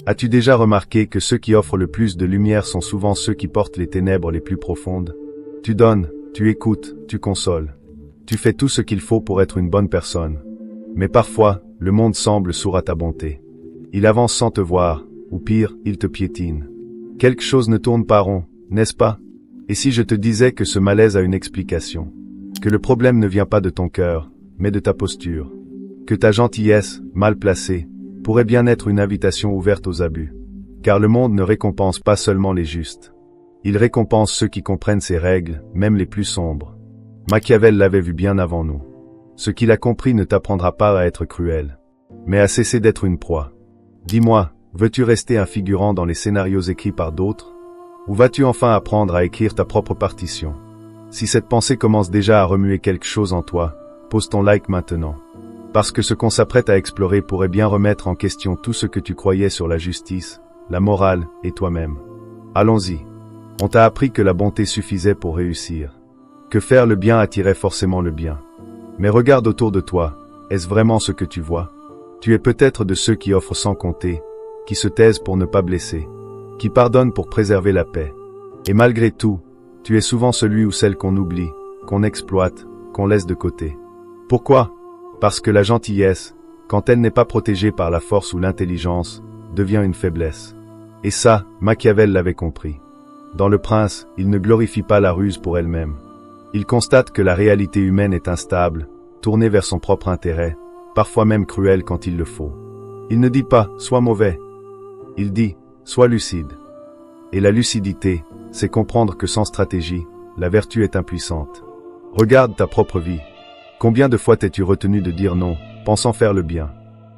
As-tu déjà remarqué que ceux qui offrent le plus de lumière sont souvent ceux qui portent les ténèbres les plus profondes? Tu donnes, tu écoutes, tu consoles. Tu fais tout ce qu'il faut pour être une bonne personne. Mais parfois, le monde semble sourd à ta bonté. Il avance sans te voir, ou pire, il te piétine. Quelque chose ne tourne pas rond, n'est-ce pas? Et si je te disais que ce malaise a une explication? Que le problème ne vient pas de ton cœur, mais de ta posture? Que ta gentillesse, mal placée, pourrait bien être une invitation ouverte aux abus? Car le monde ne récompense pas seulement les justes. Il récompense ceux qui comprennent ses règles, même les plus sombres. Machiavel l'avait vu bien avant nous. Ce qu'il a compris ne t'apprendra pas à être cruel, mais à cesser d'être une proie. Dis-moi, veux-tu rester un figurant dans les scénarios écrits par d'autres? Ou vas-tu enfin apprendre à écrire ta propre partition? Si cette pensée commence déjà à remuer quelque chose en toi, pose ton like maintenant. Parce que ce qu'on s'apprête à explorer pourrait bien remettre en question tout ce que tu croyais sur la justice, la morale et toi-même. Allons-y. On t'a appris que la bonté suffisait pour réussir. Que faire le bien attirait forcément le bien. Mais regarde autour de toi, est-ce vraiment ce que tu vois? Tu es peut-être de ceux qui offrent sans compter, qui se taisent pour ne pas blesser, qui pardonnent pour préserver la paix. Et malgré tout, tu es souvent celui ou celle qu'on oublie, qu'on exploite, qu'on laisse de côté. Pourquoi? Parce que la gentillesse, quand elle n'est pas protégée par la force ou l'intelligence, devient une faiblesse. Et ça, Machiavel l'avait compris. Dans Le Prince, il ne glorifie pas la ruse pour elle-même. Il constate que la réalité humaine est instable, tournée vers son propre intérêt, parfois même cruelle quand il le faut. Il ne dit pas « sois mauvais ». Il dit « sois lucide ». Et la lucidité, c'est comprendre que sans stratégie, la vertu est impuissante. Regarde ta propre vie. Combien de fois t'es-tu retenu de dire non, pensant faire le bien?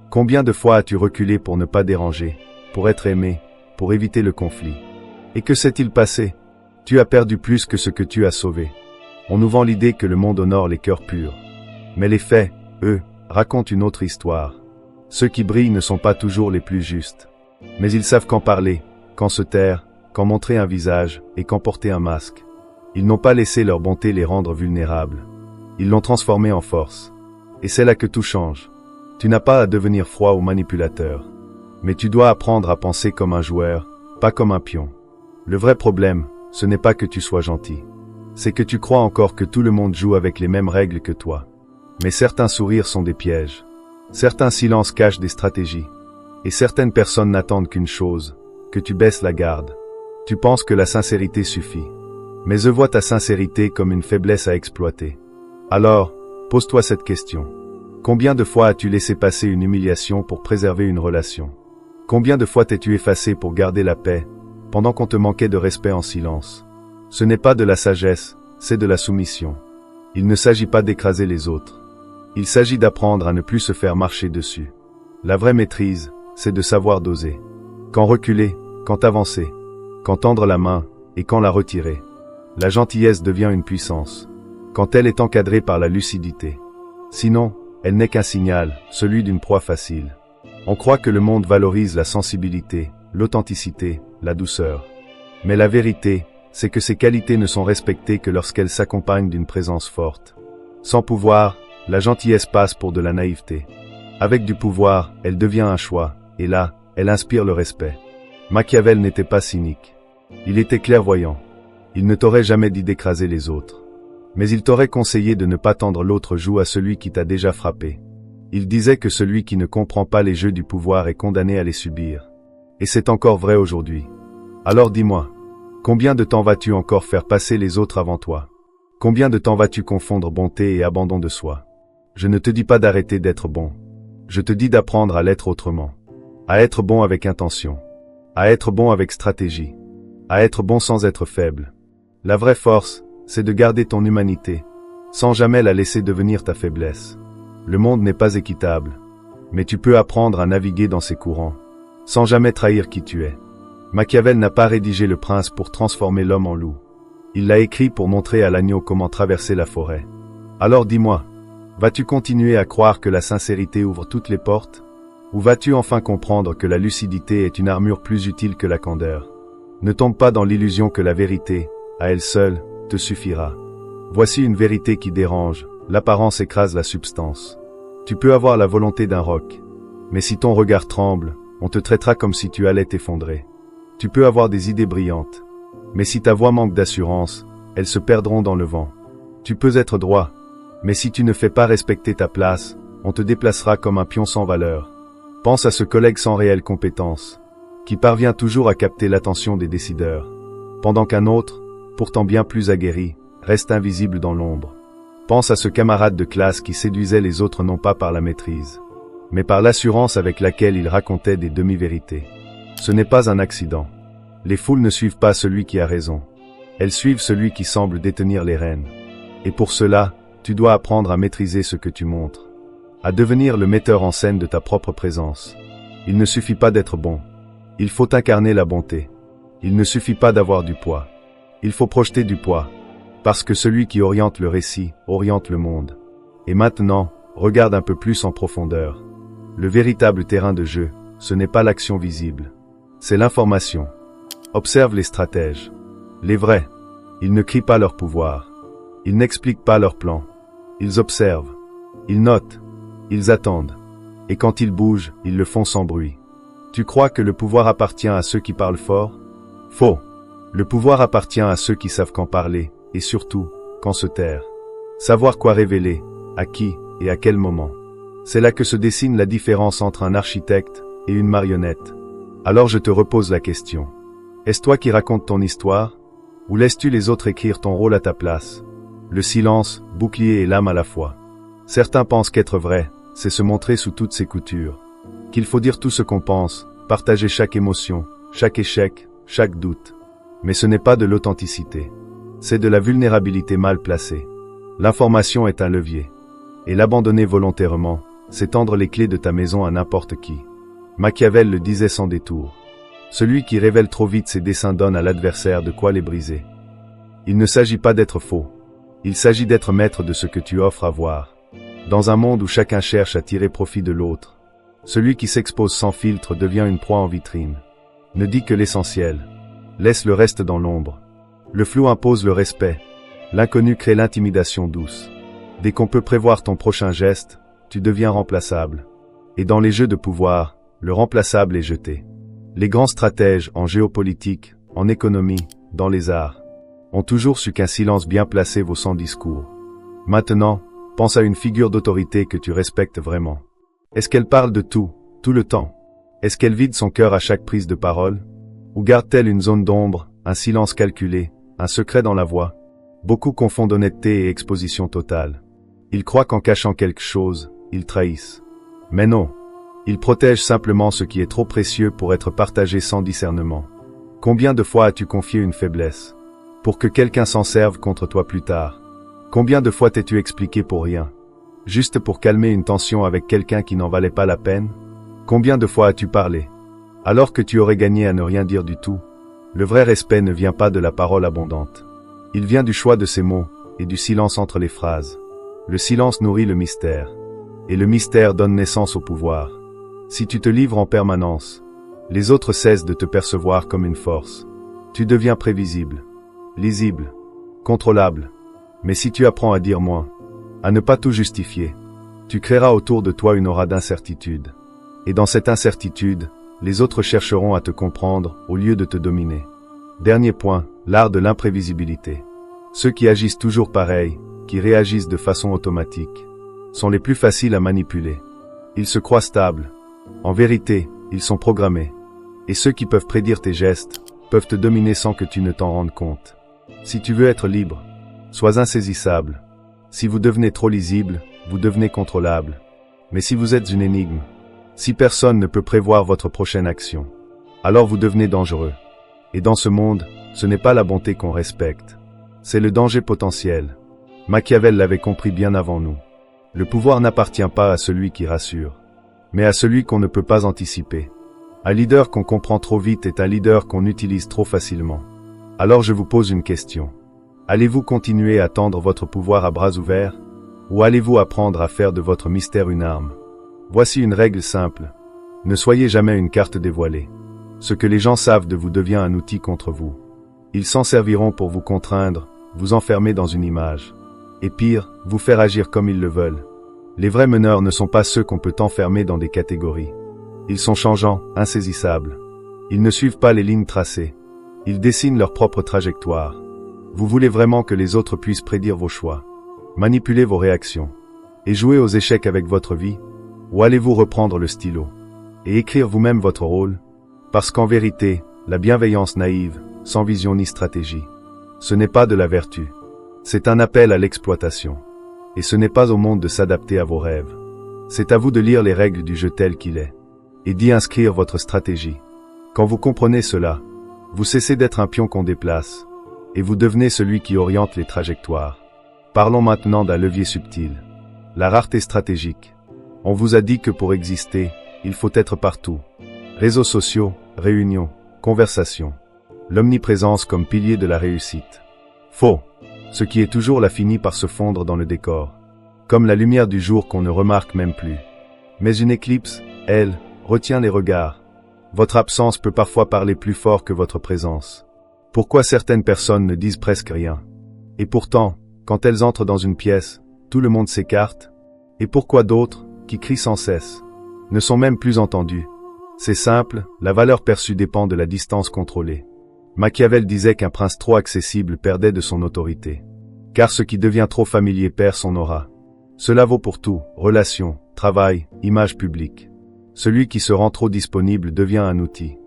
Combien de fois as-tu reculé pour ne pas déranger, pour être aimé, pour éviter le conflit? Et que s'est-il passé? Tu as perdu plus que ce que tu as sauvé. On nous vend l'idée que le monde honore les cœurs purs. Mais les faits, eux, racontent une autre histoire. Ceux qui brillent ne sont pas toujours les plus justes. Mais ils savent quand parler, quand se taire, quand montrer un visage et quand porter un masque. Ils n'ont pas laissé leur bonté les rendre vulnérables. Ils l'ont transformée en force. Et c'est là que tout change. Tu n'as pas à devenir froid ou manipulateur. Mais tu dois apprendre à penser comme un joueur, pas comme un pion. Le vrai problème, ce n'est pas que tu sois gentil. C'est que tu crois encore que tout le monde joue avec les mêmes règles que toi. Mais certains sourires sont des pièges. Certains silences cachent des stratégies. Et certaines personnes n'attendent qu'une chose, que tu baisses la garde. Tu penses que la sincérité suffit. Mais je vois ta sincérité comme une faiblesse à exploiter. Alors, pose-toi cette question. Combien de fois as-tu laissé passer une humiliation pour préserver une relation? Combien de fois t'es-tu effacé pour garder la paix, pendant qu'on te manquait de respect en silence? Ce n'est pas de la sagesse, c'est de la soumission. Il ne s'agit pas d'écraser les autres. Il s'agit d'apprendre à ne plus se faire marcher dessus. La vraie maîtrise, c'est de savoir doser. Quand reculer, quand avancer, quand tendre la main, et quand la retirer. La gentillesse devient une puissance, quand elle est encadrée par la lucidité. Sinon, elle n'est qu'un signal, celui d'une proie facile. On croit que le monde valorise la sensibilité, l'authenticité, la douceur. Mais la vérité, c'est que ces qualités ne sont respectées que lorsqu'elles s'accompagnent d'une présence forte. Sans pouvoir, la gentillesse passe pour de la naïveté. Avec du pouvoir, elle devient un choix, et là, elle inspire le respect. Machiavel n'était pas cynique. Il était clairvoyant. Il ne t'aurait jamais dit d'écraser les autres. Mais il t'aurait conseillé de ne pas tendre l'autre joue à celui qui t'a déjà frappé. Il disait que celui qui ne comprend pas les jeux du pouvoir est condamné à les subir. Et c'est encore vrai aujourd'hui. Alors dis-moi, combien de temps vas-tu encore faire passer les autres avant toi? Combien de temps vas-tu confondre bonté et abandon de soi? Je ne te dis pas d'arrêter d'être bon. Je te dis d'apprendre à l'être autrement. À être bon avec intention. À être bon avec stratégie. À être bon sans être faible. La vraie force, c'est de garder ton humanité, sans jamais la laisser devenir ta faiblesse. Le monde n'est pas équitable, mais tu peux apprendre à naviguer dans ses courants, sans jamais trahir qui tu es. Machiavel n'a pas rédigé Le Prince pour transformer l'homme en loup. Il l'a écrit pour montrer à l'agneau comment traverser la forêt. Alors dis-moi, vas-tu continuer à croire que la sincérité ouvre toutes les portes? Ou vas-tu enfin comprendre que la lucidité est une armure plus utile que la candeur? Ne tombe pas dans l'illusion que la vérité, à elle seule, te suffira. Voici une vérité qui dérange, l'apparence écrase la substance. Tu peux avoir la volonté d'un roc, mais si ton regard tremble, On te traitera comme si tu allais t'effondrer. Tu peux avoir des idées brillantes. Mais si ta voix manque d'assurance, elles se perdront dans le vent. Tu peux être droit. Mais si tu ne fais pas respecter ta place, on te déplacera comme un pion sans valeur. Pense à ce collègue sans réelle compétence, qui parvient toujours à capter l'attention des décideurs, pendant qu'un autre, pourtant bien plus aguerri, reste invisible dans l'ombre. Pense à ce camarade de classe qui séduisait les autres non pas par la maîtrise, mais par l'assurance avec laquelle il racontait des demi-vérités. Ce n'est pas un accident. Les foules ne suivent pas celui qui a raison. Elles suivent celui qui semble détenir les rênes. Et pour cela, tu dois apprendre à maîtriser ce que tu montres, à devenir le metteur en scène de ta propre présence. Il ne suffit pas d'être bon. Il faut incarner la bonté. Il ne suffit pas d'avoir du poids. Il faut projeter du poids. Parce que celui qui oriente le récit, oriente le monde. Et maintenant, regarde un peu plus en profondeur. Le véritable terrain de jeu, ce n'est pas l'action visible. C'est l'information. Observe les stratèges. Les vrais. Ils ne crient pas leur pouvoir. Ils n'expliquent pas leur plan. Ils observent. Ils notent. Ils attendent. Et quand ils bougent, ils le font sans bruit. Tu crois que le pouvoir appartient à ceux qui parlent fort? Faux. Le pouvoir appartient à ceux qui savent quand parler, et surtout, quand se taire. Savoir quoi révéler, à qui, et à quel moment. C'est là que se dessine la différence entre un architecte et une marionnette. Alors je te repose la question. Est-ce toi qui racontes ton histoire? Ou laisses-tu les autres écrire ton rôle à ta place? Le silence, bouclier et lame à la fois. Certains pensent qu'être vrai, c'est se montrer sous toutes ses coutures. Qu'il faut dire tout ce qu'on pense, partager chaque émotion, chaque échec, chaque doute. Mais ce n'est pas de l'authenticité. C'est de la vulnérabilité mal placée. L'information est un levier. Et l'abandonner volontairement, c'est tendre les clés de ta maison à n'importe qui. Machiavel le disait sans détour. Celui qui révèle trop vite ses desseins donne à l'adversaire de quoi les briser. Il ne s'agit pas d'être faux. Il s'agit d'être maître de ce que tu offres à voir. Dans un monde où chacun cherche à tirer profit de l'autre, celui qui s'expose sans filtre devient une proie en vitrine. Ne dis que l'essentiel. Laisse le reste dans l'ombre. Le flou impose le respect. L'inconnu crée l'intimidation douce. Dès qu'on peut prévoir ton prochain geste, tu deviens remplaçable. Et dans les jeux de pouvoir, le remplaçable est jeté. Les grands stratèges en géopolitique, en économie, dans les arts, ont toujours su qu'un silence bien placé vaut 100 discours. Maintenant, pense à une figure d'autorité que tu respectes vraiment. Est-ce qu'elle parle de tout le temps? Est-ce qu'elle vide son cœur à chaque prise de parole? Ou garde-t-elle une zone d'ombre, un silence calculé, un secret dans la voix? Beaucoup confondent honnêteté et exposition totale. Ils croient qu'en cachant quelque chose, ils trahissent. Mais non. Ils protègent simplement ce qui est trop précieux pour être partagé sans discernement. Combien de fois as-tu confié une faiblesse pour que quelqu'un s'en serve contre toi plus tard? Combien de fois t'es-tu expliqué pour rien, juste pour calmer une tension avec quelqu'un qui n'en valait pas la peine? Combien de fois as-tu parlé alors que tu aurais gagné à ne rien dire du tout? Le vrai respect ne vient pas de la parole abondante. Il vient du choix de ses mots et du silence entre les phrases. Le silence nourrit le mystère, et le mystère donne naissance au pouvoir. Si tu te livres en permanence, les autres cessent de te percevoir comme une force. Tu deviens prévisible, lisible, contrôlable. Mais si tu apprends à dire moins, à ne pas tout justifier, tu créeras autour de toi une aura d'incertitude. Et dans cette incertitude, les autres chercheront à te comprendre au lieu de te dominer. Dernier point, l'art de l'imprévisibilité. Ceux qui agissent toujours pareil, qui réagissent de façon automatique, sont les plus faciles à manipuler. Ils se croient stables. En vérité, ils sont programmés. Et ceux qui peuvent prédire tes gestes, peuvent te dominer sans que tu ne t'en rendes compte. Si tu veux être libre, sois insaisissable. Si vous devenez trop lisible, vous devenez contrôlable. Mais si vous êtes une énigme, si personne ne peut prévoir votre prochaine action, alors vous devenez dangereux. Et dans ce monde, ce n'est pas la bonté qu'on respecte. C'est le danger potentiel. Machiavel l'avait compris bien avant nous. Le pouvoir n'appartient pas à celui qui rassure, mais à celui qu'on ne peut pas anticiper. Un leader qu'on comprend trop vite est un leader qu'on utilise trop facilement. Alors je vous pose une question. Allez-vous continuer à tendre votre pouvoir à bras ouverts? Ou allez-vous apprendre à faire de votre mystère une arme? Voici une règle simple. Ne soyez jamais une carte dévoilée. Ce que les gens savent de vous devient un outil contre vous. Ils s'en serviront pour vous contraindre, vous enfermer dans une image. Et pire, vous faire agir comme ils le veulent. Les vrais meneurs ne sont pas ceux qu'on peut enfermer dans des catégories. Ils sont changeants, insaisissables. Ils ne suivent pas les lignes tracées. Ils dessinent leur propre trajectoire. Vous voulez vraiment que les autres puissent prédire vos choix, manipuler vos réactions, et jouer aux échecs avec votre vie? Ou allez-vous reprendre le stylo et écrire vous-même votre rôle? Parce qu'en vérité, la bienveillance naïve, sans vision ni stratégie, ce n'est pas de la vertu. C'est un appel à l'exploitation. Et ce n'est pas au monde de s'adapter à vos rêves. C'est à vous de lire les règles du jeu tel qu'il est, et d'y inscrire votre stratégie. Quand vous comprenez cela, vous cessez d'être un pion qu'on déplace, et vous devenez celui qui oriente les trajectoires. Parlons maintenant d'un levier subtil, la rareté stratégique. On vous a dit que pour exister, il faut être partout. Réseaux sociaux, réunions, conversations. L'omniprésence comme pilier de la réussite. Faux. Ce qui est toujours là finit par se fondre dans le décor. Comme la lumière du jour qu'on ne remarque même plus. Mais une éclipse, elle, retient les regards. Votre absence peut parfois parler plus fort que votre présence. Pourquoi certaines personnes ne disent presque rien? Et pourtant, quand elles entrent dans une pièce, tout le monde s'écarte? Et pourquoi d'autres, qui crient sans cesse, ne sont même plus entendus? C'est simple, la valeur perçue dépend de la distance contrôlée. Machiavel disait qu'un prince trop accessible perdait de son autorité. Car ce qui devient trop familier perd son aura. Cela vaut pour tout, relations, travail, image publique. Celui qui se rend trop disponible devient un outil,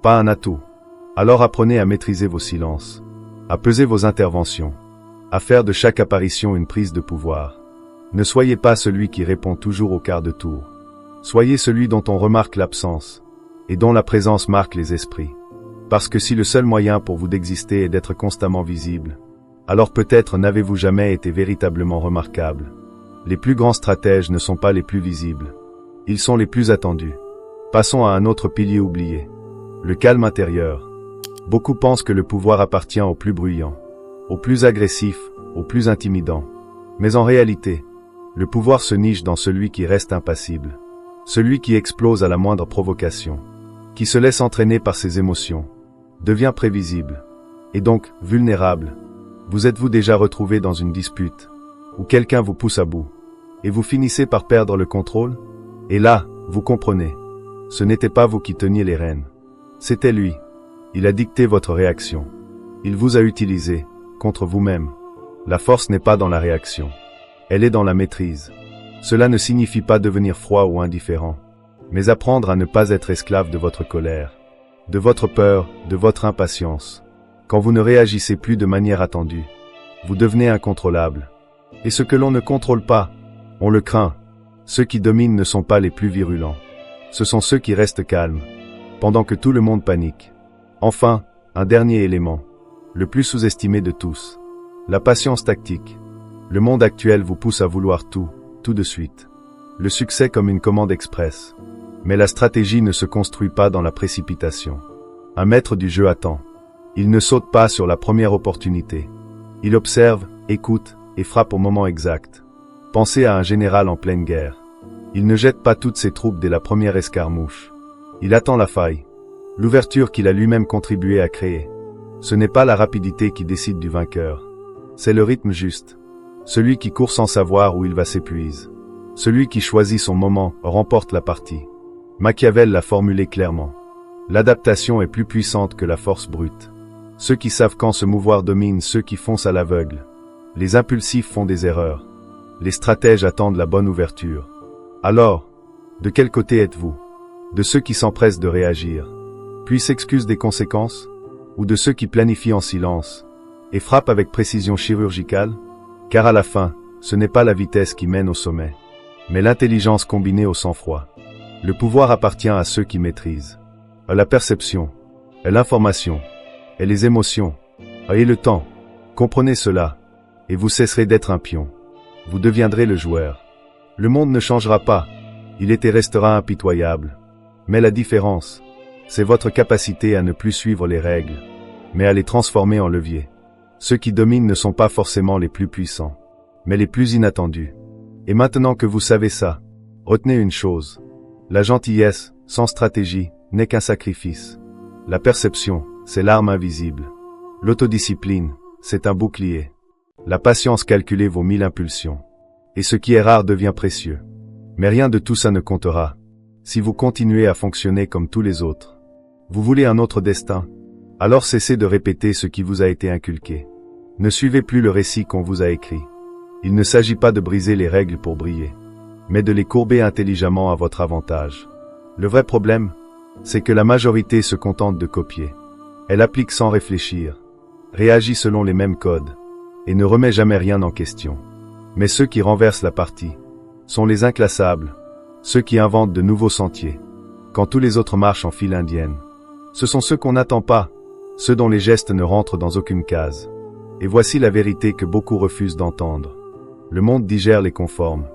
pas un atout. Alors apprenez à maîtriser vos silences, à peser vos interventions, à faire de chaque apparition une prise de pouvoir. Ne soyez pas celui qui répond toujours au quart de tour. Soyez celui dont on remarque l'absence, et dont la présence marque les esprits. Parce que si le seul moyen pour vous d'exister est d'être constamment visible, alors peut-être n'avez-vous jamais été véritablement remarquable. Les plus grands stratèges ne sont pas les plus visibles. Ils sont les plus attendus. Passons à un autre pilier oublié. Le calme intérieur. Beaucoup pensent que le pouvoir appartient aux plus bruyants, aux plus agressifs, aux plus intimidants. Mais en réalité, le pouvoir se niche dans celui qui reste impassible. Celui qui explose à la moindre provocation, qui se laisse entraîner par ses émotions, devient prévisible, et donc vulnérable. Vous êtes-vous déjà retrouvé dans une dispute, où quelqu'un vous pousse à bout, et vous finissez par perdre le contrôle? Et là, vous comprenez. Ce n'était pas vous qui teniez les rênes. C'était lui. Il a dicté votre réaction. Il vous a utilisé, contre vous-même. La force n'est pas dans la réaction. Elle est dans la maîtrise. Cela ne signifie pas devenir froid ou indifférent, mais apprendre à ne pas être esclave de votre colère, de votre peur, de votre impatience. Quand vous ne réagissez plus de manière attendue, vous devenez incontrôlable. Et ce que l'on ne contrôle pas, on le craint. Ceux qui dominent ne sont pas les plus virulents. Ce sont ceux qui restent calmes, pendant que tout le monde panique. Enfin, un dernier élément, le plus sous-estimé de tous, la patience tactique. Le monde actuel vous pousse à vouloir tout de suite. Le succès comme une commande express. Mais la stratégie ne se construit pas dans la précipitation. Un maître du jeu attend. Il ne saute pas sur la première opportunité. Il observe, écoute, et frappe au moment exact. Pensez à un général en pleine guerre. Il ne jette pas toutes ses troupes dès la première escarmouche. Il attend la faille, l'ouverture qu'il a lui-même contribué à créer. Ce n'est pas la rapidité qui décide du vainqueur. C'est le rythme juste. Celui qui court sans savoir où il va s'épuise. Celui qui choisit son moment remporte la partie. Machiavel l'a formulé clairement. L'adaptation est plus puissante que la force brute. Ceux qui savent quand se mouvoir dominent ceux qui foncent à l'aveugle. Les impulsifs font des erreurs. Les stratèges attendent la bonne ouverture. Alors, de quel côté êtes-vous? De ceux qui s'empressent de réagir, puis s'excusent des conséquences? Ou de ceux qui planifient en silence, et frappent avec précision chirurgicale? Car à la fin, ce n'est pas la vitesse qui mène au sommet, mais l'intelligence combinée au sang-froid. Le pouvoir appartient à ceux qui maîtrisent. À la perception, à l'information, et les émotions, et le temps. Comprenez cela, et vous cesserez d'être un pion. Vous deviendrez le joueur. Le monde ne changera pas, il est et restera impitoyable. Mais la différence, c'est votre capacité à ne plus suivre les règles, mais à les transformer en levier. Ceux qui dominent ne sont pas forcément les plus puissants, mais les plus inattendus. Et maintenant que vous savez ça, retenez une chose. La gentillesse, sans stratégie, n'est qu'un sacrifice. La perception, c'est l'arme invisible. L'autodiscipline, c'est un bouclier. La patience calculée vaut 1000 impulsions. Et ce qui est rare devient précieux. Mais rien de tout ça ne comptera si vous continuez à fonctionner comme tous les autres. Vous voulez un autre destin? Alors cessez de répéter ce qui vous a été inculqué. Ne suivez plus le récit qu'on vous a écrit. Il ne s'agit pas de briser les règles pour briller, mais de les courber intelligemment à votre avantage. Le vrai problème, c'est que la majorité se contente de copier. Elle applique sans réfléchir, réagit selon les mêmes codes, et ne remet jamais rien en question. Mais ceux qui renversent la partie sont les inclassables, ceux qui inventent de nouveaux sentiers, quand tous les autres marchent en file indienne. Ce sont ceux qu'on n'attend pas, ceux dont les gestes ne rentrent dans aucune case. Et voici la vérité que beaucoup refusent d'entendre. Le monde digère les conformes,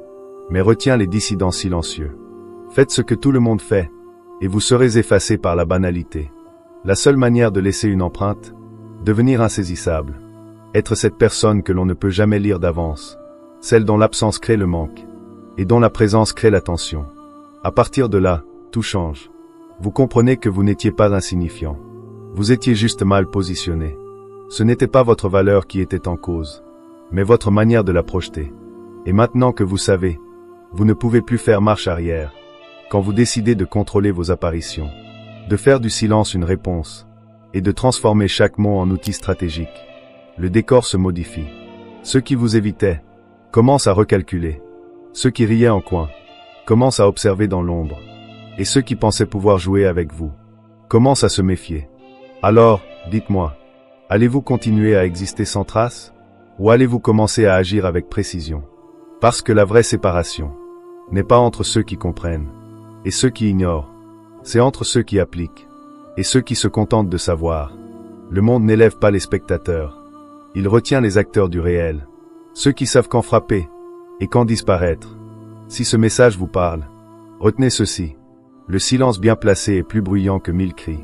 mais retient les dissidents silencieux. Faites ce que tout le monde fait, et vous serez effacés par la banalité. La seule manière de laisser une empreinte, devenir insaisissable, être cette personne que l'on ne peut jamais lire d'avance, celle dont l'absence crée le manque, et dont la présence crée la tension. À partir de là, tout change. Vous comprenez que vous n'étiez pas insignifiant. Vous étiez juste mal positionné. Ce n'était pas votre valeur qui était en cause, mais votre manière de la projeter. Et maintenant que vous savez, vous ne pouvez plus faire marche arrière. Quand vous décidez de contrôler vos apparitions, de faire du silence une réponse, et de transformer chaque mot en outil stratégique, le décor se modifie. Ceux qui vous évitaient commencent à recalculer. Ceux qui riaient en coin commencent à observer dans l'ombre. Et ceux qui pensaient pouvoir jouer avec vous commencent à se méfier. Alors, dites-moi, allez-vous continuer à exister sans trace? Ou allez-vous commencer à agir avec précision? Parce que la vraie séparation n'est pas entre ceux qui comprennent et ceux qui ignorent. C'est entre ceux qui appliquent et ceux qui se contentent de savoir. Le monde n'élève pas les spectateurs. Il retient les acteurs du réel. Ceux qui savent quand frapper et quand disparaître. Si ce message vous parle, retenez ceci. Le silence bien placé est plus bruyant que 1000 cris.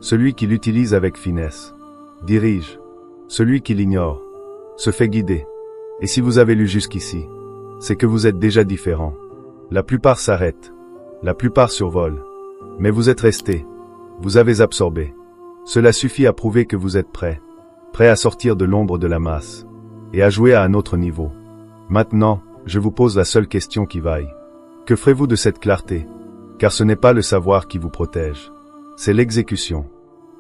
Celui qui l'utilise avec finesse dirige. Celui qui l'ignore se fait guider. Et si vous avez lu jusqu'ici, c'est que vous êtes déjà différent. La plupart s'arrêtent. La plupart survolent. Mais vous êtes resté. Vous avez absorbé. Cela suffit à prouver que vous êtes prêt. Prêt à sortir de l'ombre de la masse. Et à jouer à un autre niveau. Maintenant, je vous pose la seule question qui vaille. Que ferez-vous de cette clarté? Car ce n'est pas le savoir qui vous protège. C'est l'exécution.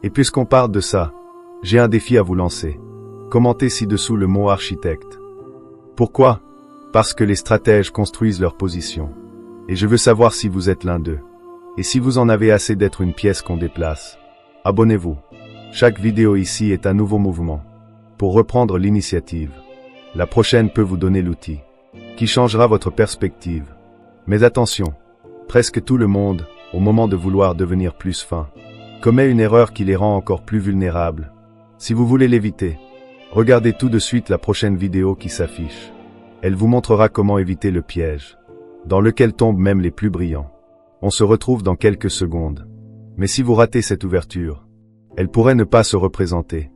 Et puisqu'on parle de ça, j'ai un défi à vous lancer. Commentez ci-dessous le mot architecte. Pourquoi? Parce que les stratèges construisent leur position. Et je veux savoir si vous êtes l'un d'eux. Et si vous en avez assez d'être une pièce qu'on déplace. Abonnez-vous. Chaque vidéo ici est un nouveau mouvement. Pour reprendre l'initiative. La prochaine peut vous donner l'outil qui changera votre perspective. Mais attention, presque tout le monde, au moment de vouloir devenir plus fin, commet une erreur qui les rend encore plus vulnérables. Si vous voulez l'éviter, regardez tout de suite la prochaine vidéo qui s'affiche. Elle vous montrera comment éviter le piège, dans lequel tombent même les plus brillants. On se retrouve dans quelques secondes. Mais si vous ratez cette ouverture, elle pourrait ne pas se représenter.